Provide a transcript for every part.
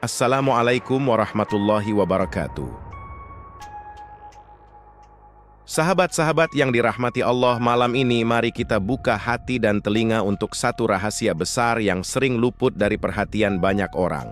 Assalamualaikum warahmatullahi wabarakatuh. Sahabat-sahabat yang dirahmati Allah, malam ini mari kita buka hati dan telinga untuk satu rahasia besar yang sering luput dari perhatian banyak orang.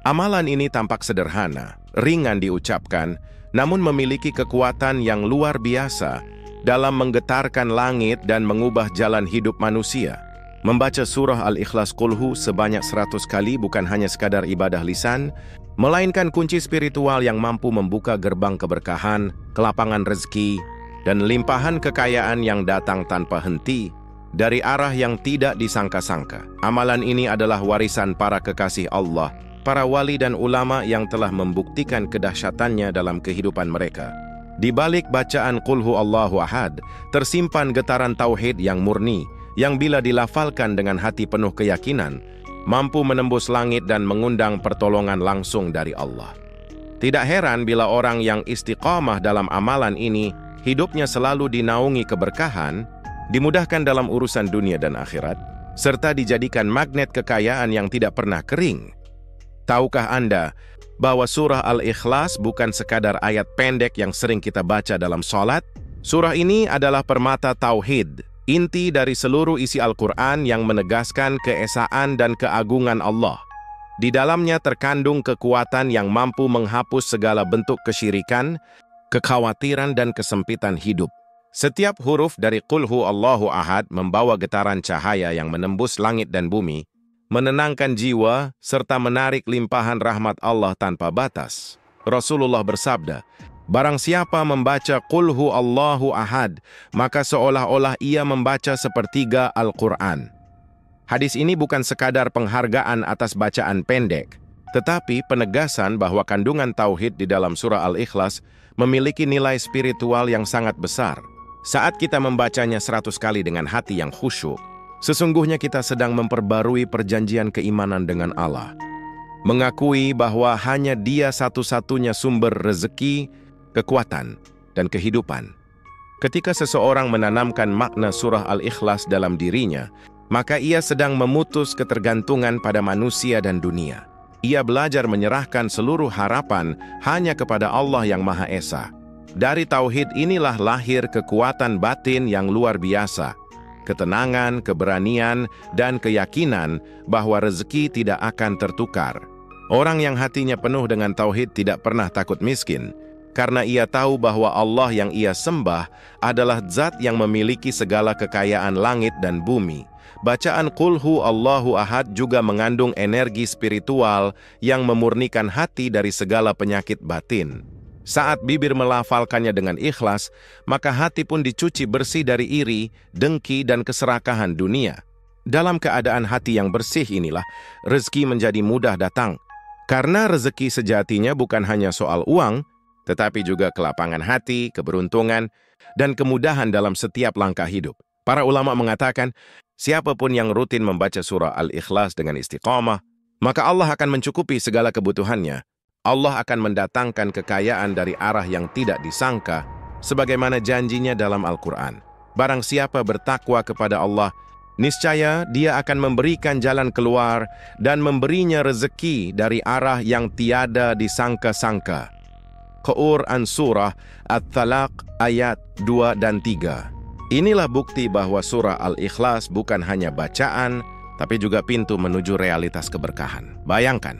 Amalan ini tampak sederhana, ringan diucapkan, namun memiliki kekuatan yang luar biasa dalam menggetarkan langit dan mengubah jalan hidup manusia. Membaca surah Al-Ikhlas Qulhu sebanyak 100 kali bukan hanya sekadar ibadah lisan, melainkan kunci spiritual yang mampu membuka gerbang keberkahan, kelapangan rezeki, dan limpahan kekayaan yang datang tanpa henti dari arah yang tidak disangka-sangka. Amalan ini adalah warisan para kekasih Allah, para wali dan ulama yang telah membuktikan kedahsyatannya dalam kehidupan mereka. Di balik bacaan Qulhu Allahu Ahad, tersimpan getaran tauhid yang murni, yang bila dilafalkan dengan hati penuh keyakinan, mampu menembus langit dan mengundang pertolongan langsung dari Allah. Tidak heran bila orang yang istiqamah dalam amalan ini, hidupnya selalu dinaungi keberkahan, dimudahkan dalam urusan dunia dan akhirat, serta dijadikan magnet kekayaan yang tidak pernah kering. Tahukah Anda bahwa surah Al-Ikhlas bukan sekadar ayat pendek yang sering kita baca dalam sholat? Surah ini adalah permata tauhid, inti dari seluruh isi Al-Quran yang menegaskan keesaan dan keagungan Allah. Di dalamnya terkandung kekuatan yang mampu menghapus segala bentuk kesyirikan, kekhawatiran dan kesempitan hidup. Setiap huruf dari Qulhu Allahu Ahad membawa getaran cahaya yang menembus langit dan bumi, menenangkan jiwa, serta menarik limpahan rahmat Allah tanpa batas. Rasulullah bersabda, "Barang siapa membaca Qulhu Allahu Ahad, maka seolah-olah ia membaca sepertiga Al-Quran." Hadis ini bukan sekadar penghargaan atas bacaan pendek, tetapi penegasan bahwa kandungan tauhid di dalam surah Al-Ikhlas memiliki nilai spiritual yang sangat besar. Saat kita membacanya 100 kali dengan hati yang khusyuk, sesungguhnya kita sedang memperbarui perjanjian keimanan dengan Allah. Mengakui bahwa hanya Dia satu-satunya sumber rezeki, kekuatan, dan kehidupan. Ketika seseorang menanamkan makna surah Al-Ikhlas dalam dirinya, maka ia sedang memutus ketergantungan pada manusia dan dunia. Ia belajar menyerahkan seluruh harapan hanya kepada Allah yang Maha Esa. Dari tauhid inilah lahir kekuatan batin yang luar biasa, ketenangan, keberanian, dan keyakinan bahwa rezeki tidak akan tertukar. Orang yang hatinya penuh dengan tauhid tidak pernah takut miskin, karena ia tahu bahwa Allah yang ia sembah adalah zat yang memiliki segala kekayaan langit dan bumi. Bacaan Qulhu Allahu Ahad juga mengandung energi spiritual yang memurnikan hati dari segala penyakit batin. Saat bibir melafalkannya dengan ikhlas, maka hati pun dicuci bersih dari iri, dengki, dan keserakahan dunia. Dalam keadaan hati yang bersih inilah, rezeki menjadi mudah datang. Karena rezeki sejatinya bukan hanya soal uang, tetapi juga kelapangan hati, keberuntungan, dan kemudahan dalam setiap langkah hidup. Para ulama mengatakan, siapapun yang rutin membaca surah Al-Ikhlas dengan istiqamah, maka Allah akan mencukupi segala kebutuhannya. Allah akan mendatangkan kekayaan dari arah yang tidak disangka, sebagaimana janjinya dalam Al-Quran. Barang siapa bertakwa kepada Allah, niscaya Dia akan memberikan jalan keluar dan memberinya rezeki dari arah yang tiada disangka-sangka. Quran Surah At-Talaq ayat 2 dan 3. Inilah bukti bahwa surah Al-Ikhlas bukan hanya bacaan, tapi juga pintu menuju realitas keberkahan. Bayangkan,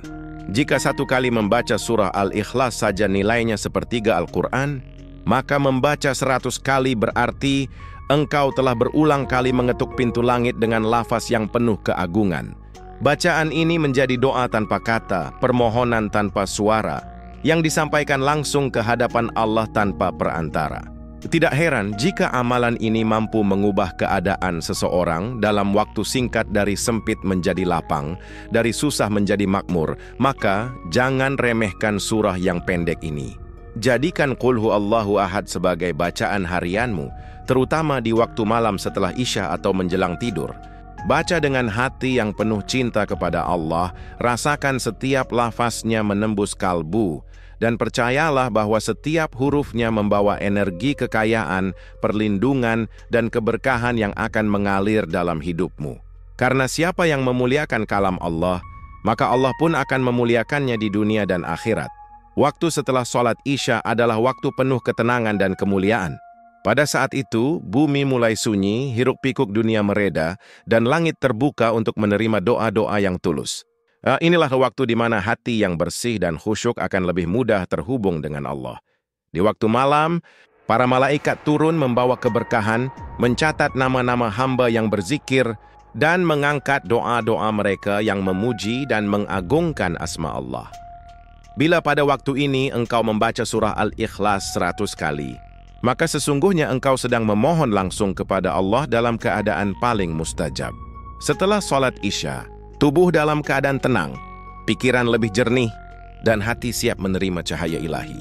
jika satu kali membaca surah Al-Ikhlas saja nilainya sepertiga Al-Quran, maka membaca 100 kali berarti engkau telah berulang kali mengetuk pintu langit dengan lafaz yang penuh keagungan. Bacaan ini menjadi doa tanpa kata, permohonan tanpa suara, yang disampaikan langsung ke hadapan Allah tanpa perantara. Tidak heran jika amalan ini mampu mengubah keadaan seseorang dalam waktu singkat dari sempit menjadi lapang, dari susah menjadi makmur. Maka jangan remehkan surah yang pendek ini. Jadikan Qulhu Allahu Ahad sebagai bacaan harianmu, terutama di waktu malam setelah Isya atau menjelang tidur. Baca dengan hati yang penuh cinta kepada Allah, rasakan setiap lafaznya menembus kalbu, dan percayalah bahwa setiap hurufnya membawa energi kekayaan, perlindungan, dan keberkahan yang akan mengalir dalam hidupmu. Karena siapa yang memuliakan kalam Allah, maka Allah pun akan memuliakannya di dunia dan akhirat. Waktu setelah sholat Isya adalah waktu penuh ketenangan dan kemuliaan. Pada saat itu, bumi mulai sunyi, hiruk-pikuk dunia mereda, dan langit terbuka untuk menerima doa-doa yang tulus. Inilah waktu di mana hati yang bersih dan khusyuk akan lebih mudah terhubung dengan Allah. Di waktu malam, para malaikat turun membawa keberkahan, mencatat nama-nama hamba yang berzikir, dan mengangkat doa-doa mereka yang memuji dan mengagungkan asma Allah. Bila pada waktu ini engkau membaca surah Al-Ikhlas 100 kali, maka sesungguhnya engkau sedang memohon langsung kepada Allah dalam keadaan paling mustajab. Setelah sholat Isya, tubuh dalam keadaan tenang, pikiran lebih jernih, dan hati siap menerima cahaya ilahi.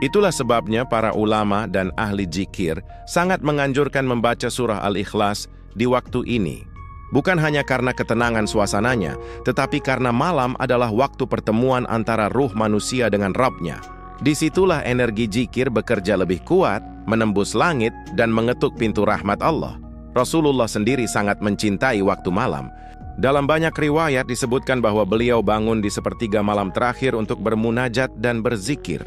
Itulah sebabnya para ulama dan ahli zikir sangat menganjurkan membaca surah Al-Ikhlas di waktu ini. Bukan hanya karena ketenangan suasananya, tetapi karena malam adalah waktu pertemuan antara ruh manusia dengan Rabb-nya. Disitulah energi zikir bekerja lebih kuat, menembus langit, dan mengetuk pintu rahmat Allah. Rasulullah sendiri sangat mencintai waktu malam. Dalam banyak riwayat disebutkan bahwa beliau bangun di sepertiga malam terakhir untuk bermunajat dan berzikir.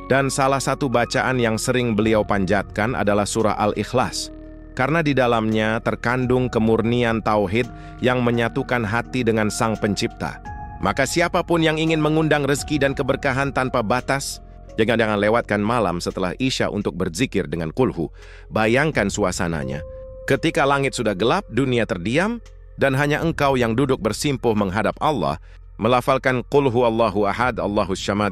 Dan salah satu bacaan yang sering beliau panjatkan adalah surah Al-Ikhlas. Karena di dalamnya terkandung kemurnian tauhid yang menyatukan hati dengan Sang Pencipta. Maka siapapun yang ingin mengundang rezeki dan keberkahan tanpa batas, jangan lewatkan malam setelah Isya untuk berzikir dengan kulhu. Bayangkan suasananya. Ketika langit sudah gelap, dunia terdiam, dan hanya engkau yang duduk bersimpuh menghadap Allah, melafalkan kulhu Allahu Ahad, Allahus Samad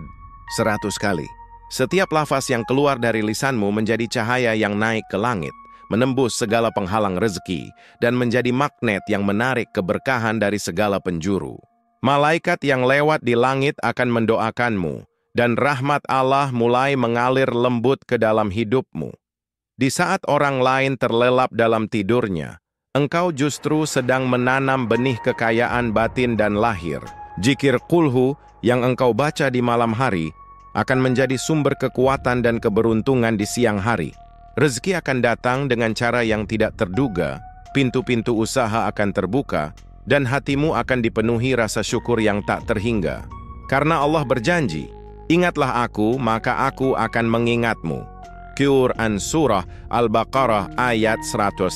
100 kali. Setiap lafaz yang keluar dari lisanmu menjadi cahaya yang naik ke langit, menembus segala penghalang rezeki, dan menjadi magnet yang menarik keberkahan dari segala penjuru. Malaikat yang lewat di langit akan mendoakanmu, dan rahmat Allah mulai mengalir lembut ke dalam hidupmu. Di saat orang lain terlelap dalam tidurnya, engkau justru sedang menanam benih kekayaan batin dan lahir. Zikir kulhu yang engkau baca di malam hari akan menjadi sumber kekuatan dan keberuntungan di siang hari. Rezeki akan datang dengan cara yang tidak terduga, pintu-pintu usaha akan terbuka, dan hatimu akan dipenuhi rasa syukur yang tak terhingga. Karena Allah berjanji, ingatlah aku, maka aku akan mengingatmu. Quran Surah Al-Baqarah ayat 152.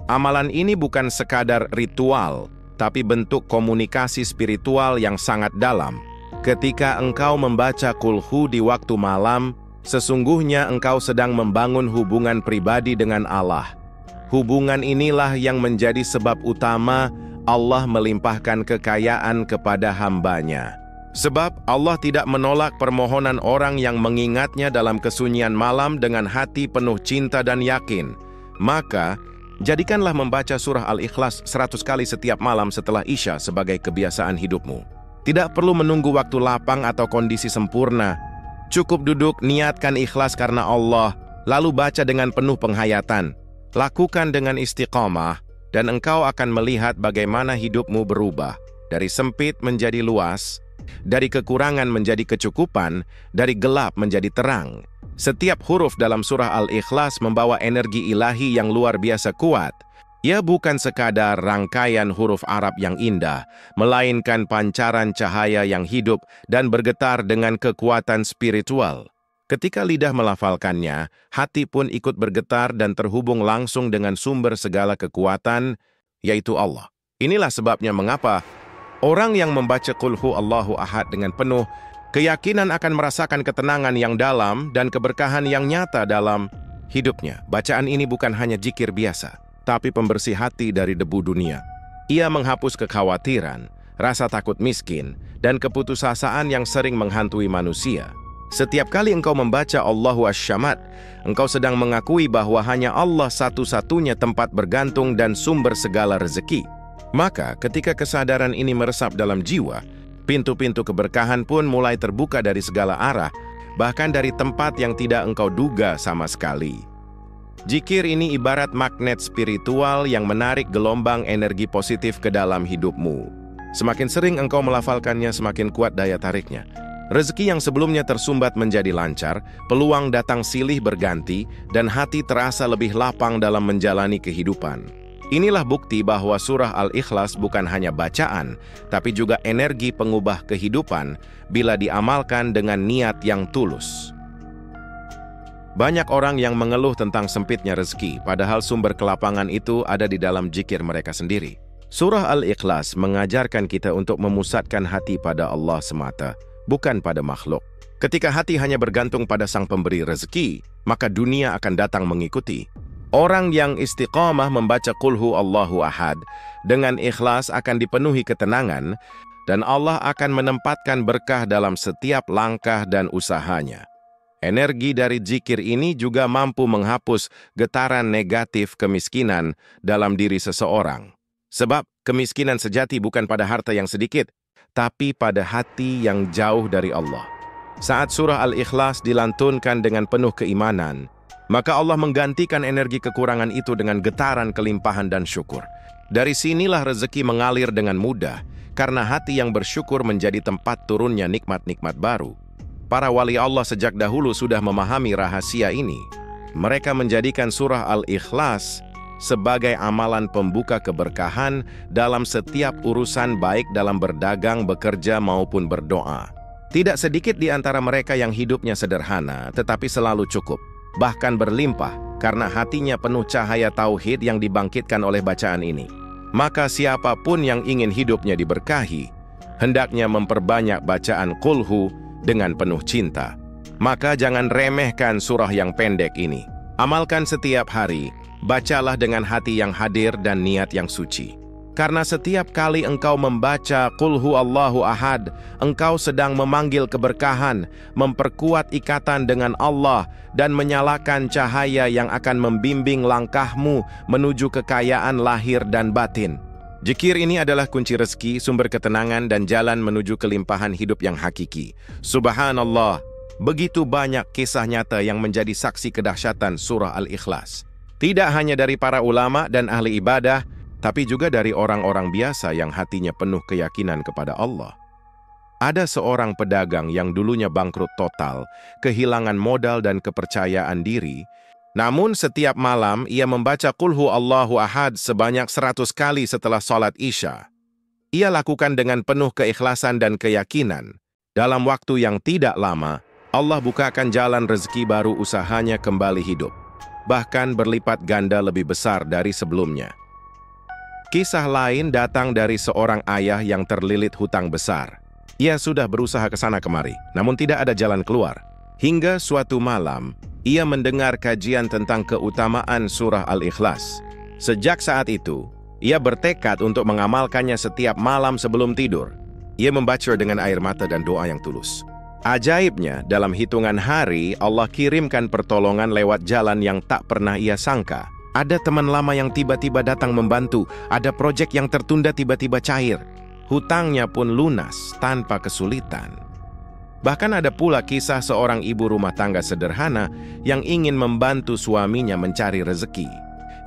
Amalan ini bukan sekadar ritual, tapi bentuk komunikasi spiritual yang sangat dalam. Ketika engkau membaca kulhu di waktu malam, sesungguhnya engkau sedang membangun hubungan pribadi dengan Allah. Hubungan inilah yang menjadi sebab utama Allah melimpahkan kekayaan kepada hambanya. Sebab Allah tidak menolak permohonan orang yang mengingatnya dalam kesunyian malam dengan hati penuh cinta dan yakin. Maka, jadikanlah membaca surah Al-Ikhlas 100 kali setiap malam setelah Isya sebagai kebiasaan hidupmu. Tidak perlu menunggu waktu lapang atau kondisi sempurna. Cukup duduk, niatkan ikhlas karena Allah, lalu baca dengan penuh penghayatan. Lakukan dengan istiqamah, dan engkau akan melihat bagaimana hidupmu berubah. Dari sempit menjadi luas, dari kekurangan menjadi kecukupan, dari gelap menjadi terang. Setiap huruf dalam surah Al-Ikhlas membawa energi ilahi yang luar biasa kuat. Ia bukan sekadar rangkaian huruf Arab yang indah, melainkan pancaran cahaya yang hidup dan bergetar dengan kekuatan spiritual. Ketika lidah melafalkannya, hati pun ikut bergetar dan terhubung langsung dengan sumber segala kekuatan, yaitu Allah. Inilah sebabnya mengapa orang yang membaca kulhu Allahu Ahad dengan penuh keyakinan akan merasakan ketenangan yang dalam dan keberkahan yang nyata dalam hidupnya. Bacaan ini bukan hanya zikir biasa, tapi pembersih hati dari debu dunia. Ia menghapus kekhawatiran, rasa takut miskin, dan keputusasaan yang sering menghantui manusia. Setiap kali engkau membaca Allahu As-Samad, engkau sedang mengakui bahwa hanya Allah satu-satunya tempat bergantung dan sumber segala rezeki. Maka ketika kesadaran ini meresap dalam jiwa, pintu-pintu keberkahan pun mulai terbuka dari segala arah, bahkan dari tempat yang tidak engkau duga sama sekali. Zikir ini ibarat magnet spiritual yang menarik gelombang energi positif ke dalam hidupmu. Semakin sering engkau melafalkannya, semakin kuat daya tariknya. Rezeki yang sebelumnya tersumbat menjadi lancar, peluang datang silih berganti, dan hati terasa lebih lapang dalam menjalani kehidupan. Inilah bukti bahwa surah Al-Ikhlas bukan hanya bacaan, tapi juga energi pengubah kehidupan bila diamalkan dengan niat yang tulus. Banyak orang yang mengeluh tentang sempitnya rezeki, padahal sumber kelapangan itu ada di dalam zikir mereka sendiri. Surah Al-Ikhlas mengajarkan kita untuk memusatkan hati pada Allah semata, bukan pada makhluk. Ketika hati hanya bergantung pada Sang Pemberi rezeki, maka dunia akan datang mengikuti. Orang yang istiqamah membaca Qul Huwallahu Ahad dengan ikhlas akan dipenuhi ketenangan, dan Allah akan menempatkan berkah dalam setiap langkah dan usahanya. Energi dari zikir ini juga mampu menghapus getaran negatif kemiskinan dalam diri seseorang. Sebab kemiskinan sejati bukan pada harta yang sedikit, tapi pada hati yang jauh dari Allah. Saat surah Al-Ikhlas dilantunkan dengan penuh keimanan, maka Allah menggantikan energi kekurangan itu dengan getaran kelimpahan dan syukur. Dari sinilah rezeki mengalir dengan mudah, karena hati yang bersyukur menjadi tempat turunnya nikmat-nikmat baru. Para wali Allah sejak dahulu sudah memahami rahasia ini. Mereka menjadikan surah Al-Ikhlas sebagai amalan pembuka keberkahan dalam setiap urusan, baik dalam berdagang, bekerja, maupun berdoa. Tidak sedikit di antara mereka yang hidupnya sederhana, tetapi selalu cukup, bahkan berlimpah, karena hatinya penuh cahaya tauhid yang dibangkitkan oleh bacaan ini. Maka siapapun yang ingin hidupnya diberkahi, hendaknya memperbanyak bacaan Qul Hu dengan penuh cinta. Maka jangan remehkan surah yang pendek ini. Amalkan setiap hari, bacalah dengan hati yang hadir dan niat yang suci. Karena setiap kali engkau membaca Qul Huwallahu Ahad, engkau sedang memanggil keberkahan, memperkuat ikatan dengan Allah, dan menyalakan cahaya yang akan membimbing langkahmu menuju kekayaan lahir dan batin. Zikir ini adalah kunci rezeki, sumber ketenangan, dan jalan menuju kelimpahan hidup yang hakiki. Subhanallah, begitu banyak kisah nyata yang menjadi saksi kedahsyatan surah Al-Ikhlas. Tidak hanya dari para ulama dan ahli ibadah, tapi juga dari orang-orang biasa yang hatinya penuh keyakinan kepada Allah. Ada seorang pedagang yang dulunya bangkrut total, kehilangan modal dan kepercayaan diri. Namun setiap malam ia membaca Qul Huwallahu Ahad sebanyak 100 kali setelah sholat Isya. Ia lakukan dengan penuh keikhlasan dan keyakinan. Dalam waktu yang tidak lama, Allah bukakan jalan rezeki baru, usahanya kembali hidup, bahkan berlipat ganda lebih besar dari sebelumnya. Kisah lain datang dari seorang ayah yang terlilit hutang besar. Ia sudah berusaha ke sana kemari, namun tidak ada jalan keluar. Hingga suatu malam, ia mendengar kajian tentang keutamaan surah Al-Ikhlas. Sejak saat itu, ia bertekad untuk mengamalkannya setiap malam sebelum tidur. Ia membaca dengan air mata dan doa yang tulus. Ajaibnya, dalam hitungan hari, Allah kirimkan pertolongan lewat jalan yang tak pernah ia sangka. Ada teman lama yang tiba-tiba datang membantu, ada proyek yang tertunda tiba-tiba cair. Hutangnya pun lunas tanpa kesulitan. Bahkan ada pula kisah seorang ibu rumah tangga sederhana yang ingin membantu suaminya mencari rezeki.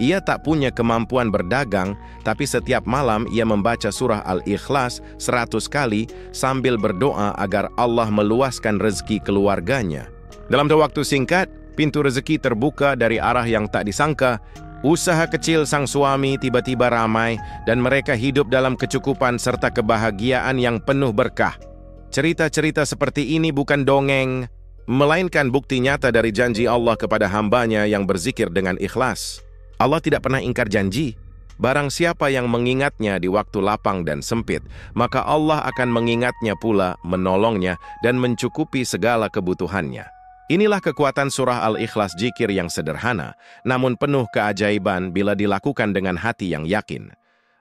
Ia tak punya kemampuan berdagang, tapi setiap malam ia membaca surah Al-Ikhlas 100 kali sambil berdoa agar Allah meluaskan rezeki keluarganya. Dalam waktu singkat, pintu rezeki terbuka dari arah yang tak disangka. Usaha kecil sang suami tiba-tiba ramai, dan mereka hidup dalam kecukupan serta kebahagiaan yang penuh berkah. Cerita-cerita seperti ini bukan dongeng, melainkan bukti nyata dari janji Allah kepada hambanya yang berzikir dengan ikhlas. Allah tidak pernah ingkar janji. Barang siapa yang mengingatnya di waktu lapang dan sempit, maka Allah akan mengingatnya pula, menolongnya, dan mencukupi segala kebutuhannya. Inilah kekuatan surah Al-Ikhlas, zikir yang sederhana, namun penuh keajaiban bila dilakukan dengan hati yang yakin.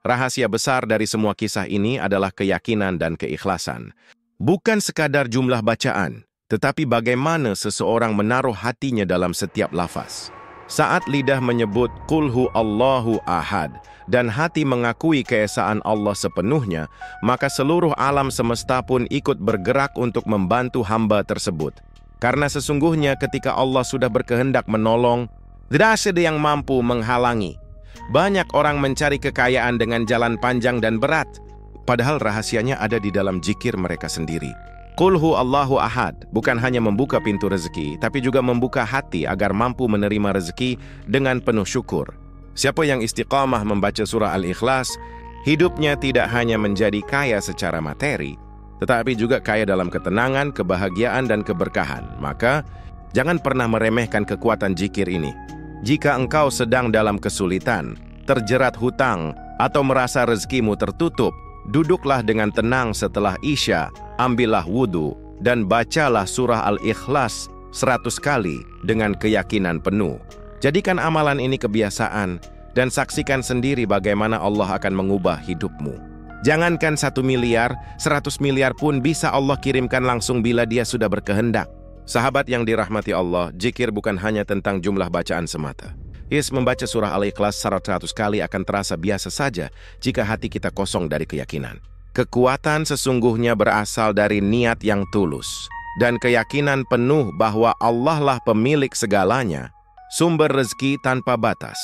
Rahasia besar dari semua kisah ini adalah keyakinan dan keikhlasan. Bukan sekadar jumlah bacaan, tetapi bagaimana seseorang menaruh hatinya dalam setiap lafaz. Saat lidah menyebut Qul Huwallahu Ahad dan hati mengakui keesaan Allah sepenuhnya, maka seluruh alam semesta pun ikut bergerak untuk membantu hamba tersebut. Karena sesungguhnya ketika Allah sudah berkehendak menolong, tidak ada yang mampu menghalangi. Banyak orang mencari kekayaan dengan jalan panjang dan berat, padahal rahasianya ada di dalam zikir mereka sendiri. Qul Huwallahu Ahad bukan hanya membuka pintu rezeki, tapi juga membuka hati agar mampu menerima rezeki dengan penuh syukur. Siapa yang istiqamah membaca surah Al-Ikhlas, hidupnya tidak hanya menjadi kaya secara materi, tetapi juga kaya dalam ketenangan, kebahagiaan, dan keberkahan. Maka, jangan pernah meremehkan kekuatan zikir ini. Jika engkau sedang dalam kesulitan, terjerat hutang, atau merasa rezekimu tertutup, duduklah dengan tenang setelah Isya, ambillah wudhu, dan bacalah surah Al-Ikhlas 100 kali dengan keyakinan penuh. Jadikan amalan ini kebiasaan, dan saksikan sendiri bagaimana Allah akan mengubah hidupmu. Jangankan 1 miliar, 100 miliar pun bisa Allah kirimkan langsung bila Dia sudah berkehendak. Sahabat yang dirahmati Allah, zikir bukan hanya tentang jumlah bacaan semata. Membaca surah Al-Ikhlas 100 kali akan terasa biasa saja jika hati kita kosong dari keyakinan. Kekuatan sesungguhnya berasal dari niat yang tulus dan keyakinan penuh bahwa Allah lah pemilik segalanya, sumber rezeki tanpa batas,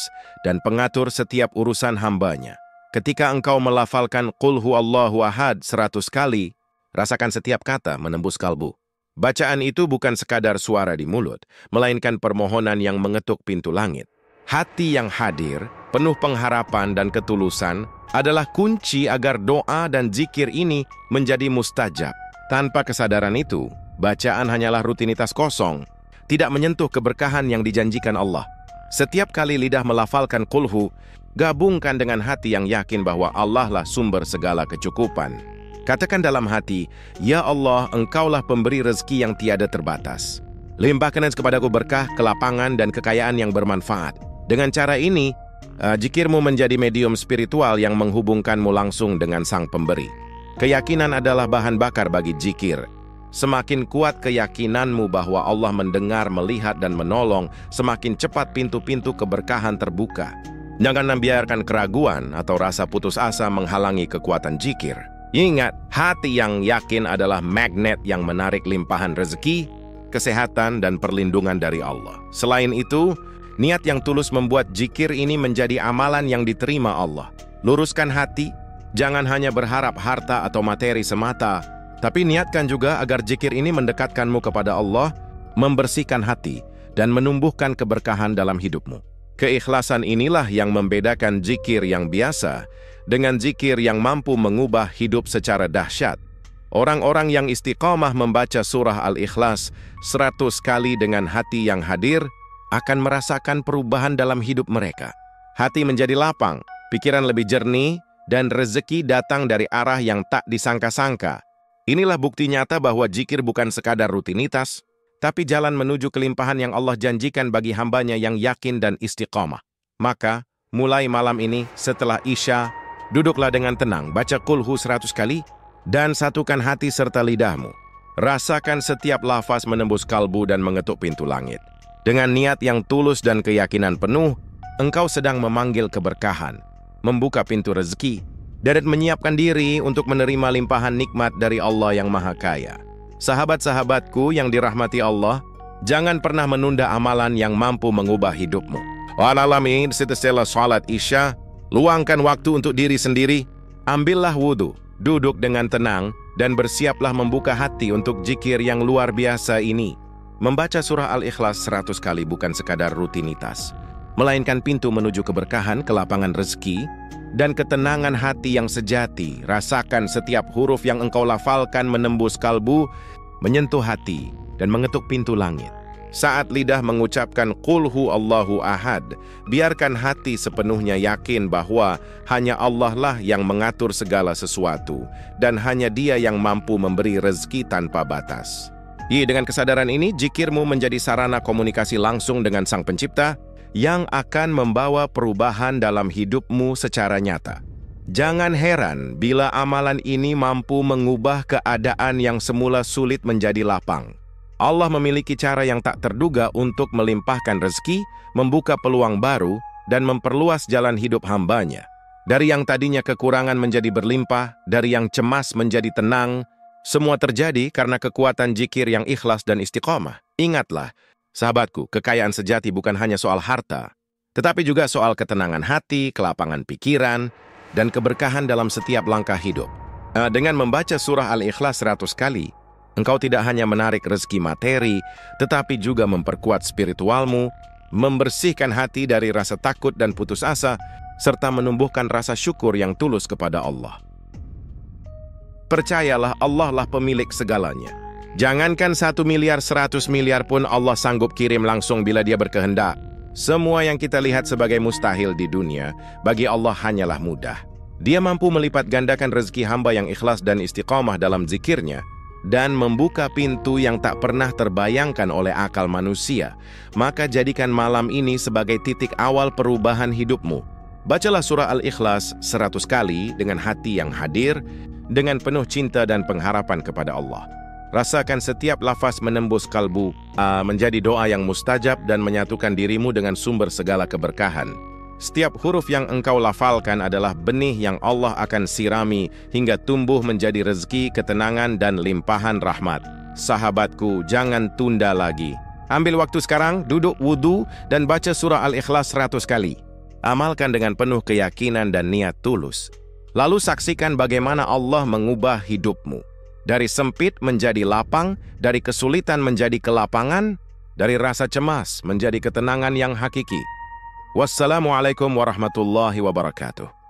dan pengatur setiap urusan hambanya. Ketika engkau melafalkan Qul huwallahu ahad 100 kali, rasakan setiap kata menembus kalbu. Bacaan itu bukan sekadar suara di mulut, melainkan permohonan yang mengetuk pintu langit. Hati yang hadir, penuh pengharapan dan ketulusan, adalah kunci agar doa dan zikir ini menjadi mustajab. Tanpa kesadaran itu, bacaan hanyalah rutinitas kosong, tidak menyentuh keberkahan yang dijanjikan Allah. Setiap kali lidah melafalkan kulhu, gabungkan dengan hati yang yakin bahwa Allah lah sumber segala kecukupan. Katakan dalam hati, Ya Allah, Engkaulah pemberi rezeki yang tiada terbatas. Limpahkan kepadaku berkah, kelapangan, dan kekayaan yang bermanfaat. Dengan cara ini, zikirmu menjadi medium spiritual yang menghubungkanmu langsung dengan Sang Pemberi. Keyakinan adalah bahan bakar bagi zikir. Semakin kuat keyakinanmu bahwa Allah mendengar, melihat, dan menolong, semakin cepat pintu-pintu keberkahan terbuka. Jangan membiarkan keraguan atau rasa putus asa menghalangi kekuatan zikir. Ingat, hati yang yakin adalah magnet yang menarik limpahan rezeki, kesehatan, dan perlindungan dari Allah. Selain itu, niat yang tulus membuat zikir ini menjadi amalan yang diterima Allah. Luruskan hati, jangan hanya berharap harta atau materi semata, tapi niatkan juga agar zikir ini mendekatkanmu kepada Allah, membersihkan hati, dan menumbuhkan keberkahan dalam hidupmu. Keikhlasan inilah yang membedakan zikir yang biasa dengan zikir yang mampu mengubah hidup secara dahsyat. Orang-orang yang istiqamah membaca surah Al-Ikhlas 100 kali dengan hati yang hadir akan merasakan perubahan dalam hidup mereka. Hati menjadi lapang, pikiran lebih jernih, dan rezeki datang dari arah yang tak disangka-sangka. Inilah bukti nyata bahwa zikir bukan sekadar rutinitas, tapi jalan menuju kelimpahan yang Allah janjikan bagi hambanya yang yakin dan istiqamah. Maka, mulai malam ini setelah Isya, duduklah dengan tenang, baca Qulhu 100 kali, dan satukan hati serta lidahmu. Rasakan setiap lafaz menembus kalbu dan mengetuk pintu langit. Dengan niat yang tulus dan keyakinan penuh, engkau sedang memanggil keberkahan, membuka pintu rezeki, dan menyiapkan diri untuk menerima limpahan nikmat dari Allah yang Maha Kaya. Sahabat-sahabatku yang dirahmati Allah, jangan pernah menunda amalan yang mampu mengubah hidupmu. Wa'alamin setelah salat Isya, luangkan waktu untuk diri sendiri, ambillah wudhu, duduk dengan tenang, dan bersiaplah membuka hati untuk zikir yang luar biasa ini. Membaca surah Al-Ikhlas 100 kali bukan sekadar rutinitas, melainkan pintu menuju keberkahan, kelapangan rezeki, dan ketenangan hati yang sejati. Rasakan setiap huruf yang engkau lafalkan menembus kalbu, menyentuh hati, dan mengetuk pintu langit. Saat lidah mengucapkan Qul huwallahu ahad, biarkan hati sepenuhnya yakin bahwa hanya Allah lah yang mengatur segala sesuatu, dan hanya Dia yang mampu memberi rezeki tanpa batas. Dengan kesadaran ini, zikirmu menjadi sarana komunikasi langsung dengan Sang Pencipta, yang akan membawa perubahan dalam hidupmu secara nyata. Jangan heran bila amalan ini mampu mengubah keadaan yang semula sulit menjadi lapang. Allah memiliki cara yang tak terduga untuk melimpahkan rezeki, membuka peluang baru, dan memperluas jalan hidup hambanya. Dari yang tadinya kekurangan menjadi berlimpah, dari yang cemas menjadi tenang, semua terjadi karena kekuatan zikir yang ikhlas dan istiqamah. Ingatlah, sahabatku, kekayaan sejati bukan hanya soal harta, tetapi juga soal ketenangan hati, kelapangan pikiran, dan keberkahan dalam setiap langkah hidup. Dengan membaca surah Al-Ikhlas 100 kali, engkau tidak hanya menarik rezeki materi, tetapi juga memperkuat spiritualmu, membersihkan hati dari rasa takut dan putus asa, serta menumbuhkan rasa syukur yang tulus kepada Allah. Percayalah, Allah lah pemilik segalanya. Jangankan 1 miliar, 100 miliar pun Allah sanggup kirim langsung bila Dia berkehendak. Semua yang kita lihat sebagai mustahil di dunia, bagi Allah hanyalah mudah. Dia mampu melipat gandakan rezeki hamba yang ikhlas dan istiqamah dalam zikirnya, dan membuka pintu yang tak pernah terbayangkan oleh akal manusia. Maka jadikan malam ini sebagai titik awal perubahan hidupmu. Bacalah surah Al-Ikhlas 100 kali dengan hati yang hadir, dengan penuh cinta dan pengharapan kepada Allah. Rasakan setiap lafaz menembus kalbu, menjadi doa yang mustajab dan menyatukan dirimu dengan sumber segala keberkahan. Setiap huruf yang engkau lafalkan adalah benih yang Allah akan sirami hingga tumbuh menjadi rezeki, ketenangan, dan limpahan rahmat. Sahabatku, jangan tunda lagi. Ambil waktu sekarang, duduk wudu, dan baca surah Al-Ikhlas 100 kali. Amalkan dengan penuh keyakinan dan niat tulus. Lalu saksikan bagaimana Allah mengubah hidupmu. Dari sempit menjadi lapang, dari kesulitan menjadi kelapangan, dari rasa cemas menjadi ketenangan yang hakiki. Wassalamualaikum warahmatullahi wabarakatuh.